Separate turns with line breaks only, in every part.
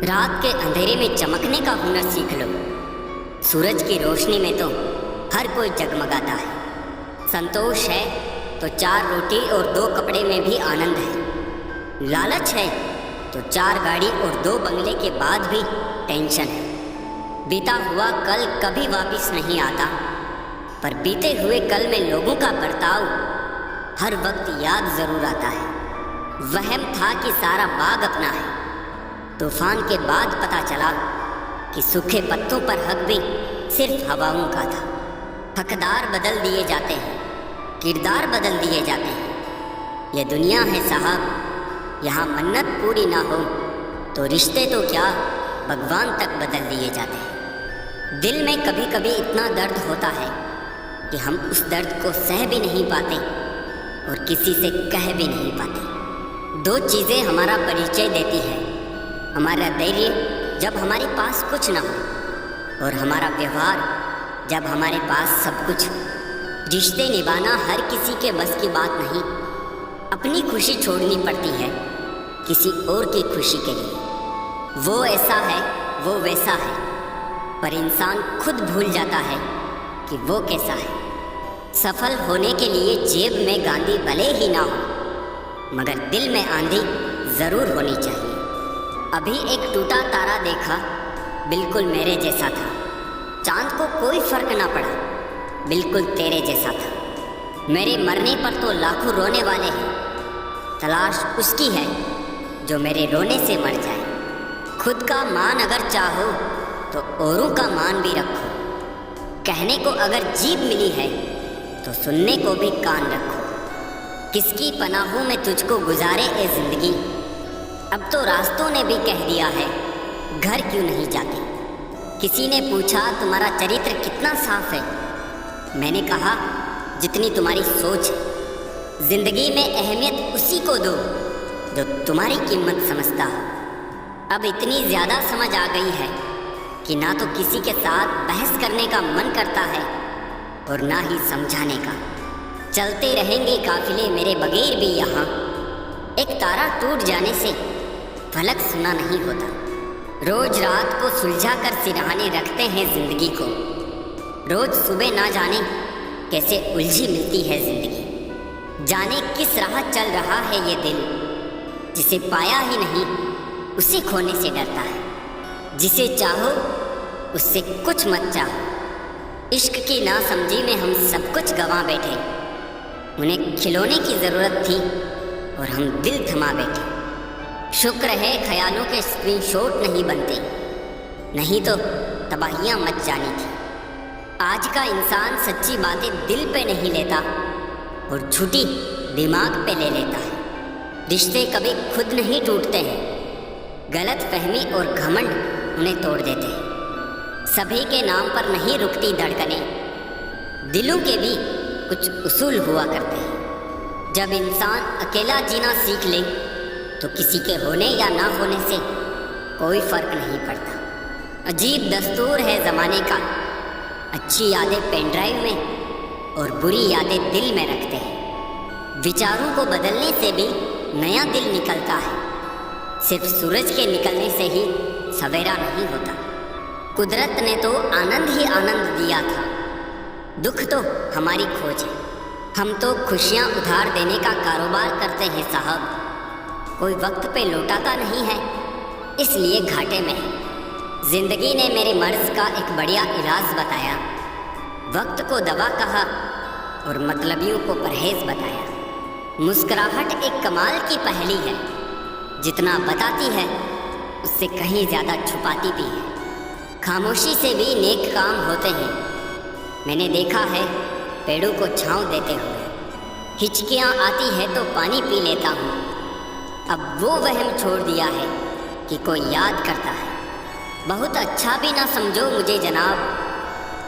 رات کے اندھیرے میں چمکنے کا ہنر سیکھ لو۔ سورج کی روشنی میں تو ہر کوئی جگمگاتا ہے۔ سنتوش ہے تو 4 روٹی اور 2 کپڑے میں بھی آنند ہے۔ لالچ ہے تو 4 گاڑی اور 2 بنگلے کے بعد بھی ٹینشن ہے۔ بیتا ہوا کل کبھی واپس نہیں آتا، پر بیتے ہوئے کل میں لوگوں کا برتاؤ ہر وقت یاد ضرور آتا ہے۔ وہم تھا کہ سارا باغ اپنا ہے، طوفان کے بعد پتہ چلا کہ سوکھے پتوں پر حق بھی صرف ہواؤں کا تھا۔ حقدار بدل دیے جاتے ہیں، کردار بدل دیے جاتے ہیں۔ یہ دنیا ہے صاحب، یہاں منت پوری نہ ہو تو رشتے تو کیا بھگوان تک بدل دیے جاتے ہیں۔ دل میں کبھی کبھی اتنا درد ہوتا ہے کہ ہم اس درد کو سہ بھی نہیں پاتے اور کسی سے کہہ بھی نہیں پاتے۔ 2 چیزیں ہمارا پریچے دیتی ہے، ہمارا دھیریہ جب ہمارے پاس کچھ نہ ہو، اور ہمارا ویوہار جب ہمارے پاس سب کچھ ہو۔ رشتے نبھانا ہر کسی کے بس کی بات نہیں، اپنی خوشی چھوڑنی پڑتی ہے کسی اور کی خوشی کے لیے۔ وہ ایسا ہے، وہ ویسا ہے، پر انسان خود بھول جاتا ہے کہ وہ کیسا ہے۔ سفل ہونے کے لیے جیب میں گاندھی بھلے ہی نہ ہو، مگر دل میں آندھی ضرور ہونی چاہیے۔ ابھی ایک ٹوٹا تارا دیکھا، بالکل میرے جیسا تھا۔ چاند کو کوئی فرق نہ پڑا، بالکل تیرے جیسا تھا۔ میرے مرنے پر تو لاکھوں رونے والے ہیں، تلاش اس کی ہے جو میرے رونے سے مر جائے۔ خود کا مان اگر چاہو تو اوروں کا مان بھی رکھو۔ کہنے کو اگر جیب ملی ہے تو سننے کو بھی کان رکھو۔ کس کی پناہوں میں تجھ کو گزارے اے زندگی، اب تو راستوں نے بھی کہہ دیا ہے گھر کیوں نہیں جاتی۔ کسی نے پوچھا تمہارا چرتر کتنا صاف ہے، میں نے کہا جتنی تمہاری سوچ ہے۔ زندگی میں اہمیت اسی کو دو جو تمہاری قیمت سمجھتا ہو۔ اب اتنی زیادہ سمجھ آ گئی ہے کہ نہ تو کسی کے ساتھ بحث کرنے کا من کرتا ہے اور نہ ہی سمجھانے کا۔ چلتے رہیں گے قافلے میرے بغیر بھی یہاں، ایک تارا ٹوٹ جانے سے فلک سنا نہیں ہوتا۔ روز رات کو سلجھا کر سرہانے رکھتے ہیں زندگی کو، روز صبح نہ جانے کیسے الجھی ملتی ہے زندگی۔ جانے کس راہ چل رہا ہے یہ دل، جسے پایا ہی نہیں اسے کھونے سے ڈرتا ہے۔ جسے چاہو اس سے کچھ مت چاہو۔ عشق کی ناسمجھی میں ہم سب کچھ گنوا بیٹھے، انہیں کھلونے کی ضرورت تھی اور ہم دل تھما بیٹھے۔ شکر ہے خیالوں کے اسکرین شاٹ نہیں بنتے، نہیں تو تباہیاں مچ جانی تھی۔ آج کا انسان سچی باتیں دل پہ نہیں لیتا اور جھوٹی دماغ پہ لے لیتا ہے۔ رشتے کبھی خود نہیں ٹوٹتے ہیں، غلط فہمی اور گھمنڈ انہیں توڑ دیتے ہیں۔ سبھی کے نام پر نہیں رکتی دھڑکنیں، دلوں کے بھی کچھ اصول ہوا کرتے ہیں۔ جب انسان اکیلا جینا سیکھ لے تو کسی کے ہونے یا نہ ہونے سے کوئی فرق نہیں پڑتا۔ عجیب دستور ہے زمانے کا، اچھی یادیں پین ڈرائیو میں اور بری یادیں دل میں رکھتے ہیں۔ وچاروں کو بدلنے سے بھی نیا دل نکلتا ہے، صرف سورج کے نکلنے سے ہی سویرا نہیں ہوتا۔ قدرت نے تو آنند ہی آنند دیا تھا، دکھ تو ہماری کھوج ہے۔ ہم تو خوشیاں ادھار دینے کا کاروبار کرتے ہیں صاحب، کوئی وقت پہ لوٹاتا نہیں ہے، اس لیے گھاٹے میں ہے۔ زندگی نے میرے مرض کا ایک بڑھیا علاج بتایا، وقت کو دوا کہا اور مطلبیوں کو پرہیز بتایا۔ مسکراہٹ ایک کمال کی پہلی ہے، جتنا بتاتی ہے اس سے کہیں زیادہ چھپاتی بھی ہے۔ خاموشی سے بھی نیک کام ہوتے ہیں، میں نے دیکھا ہے پیڑوں کو چھاؤں دیتے ہوئے۔ ہچکیاں آتی ہے تو پانی پی لیتا ہوں، اب وہ وہم چھوڑ دیا ہے کہ کوئی یاد کرتا ہے۔ بہت اچھا بھی نہ سمجھو مجھے جناب،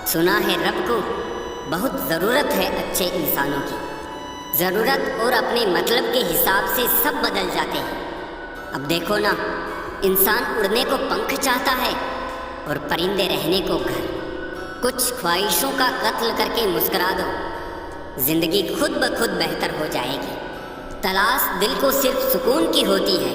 سنا ہے رب کو بہت ضرورت ہے اچھے انسانوں کی۔ ضرورت اور اپنے مطلب کے حساب سے سب بدل جاتے ہیں۔ اب دیکھو نا، انسان اڑنے کو پنکھ چاہتا ہے اور پرندے رہنے کو گھر۔ کچھ خواہشوں کا قتل کر کے مسکرا دو، زندگی خود بخود بہتر ہو جائے گی۔ تلاش دل کو صرف سکون کی ہوتی ہے،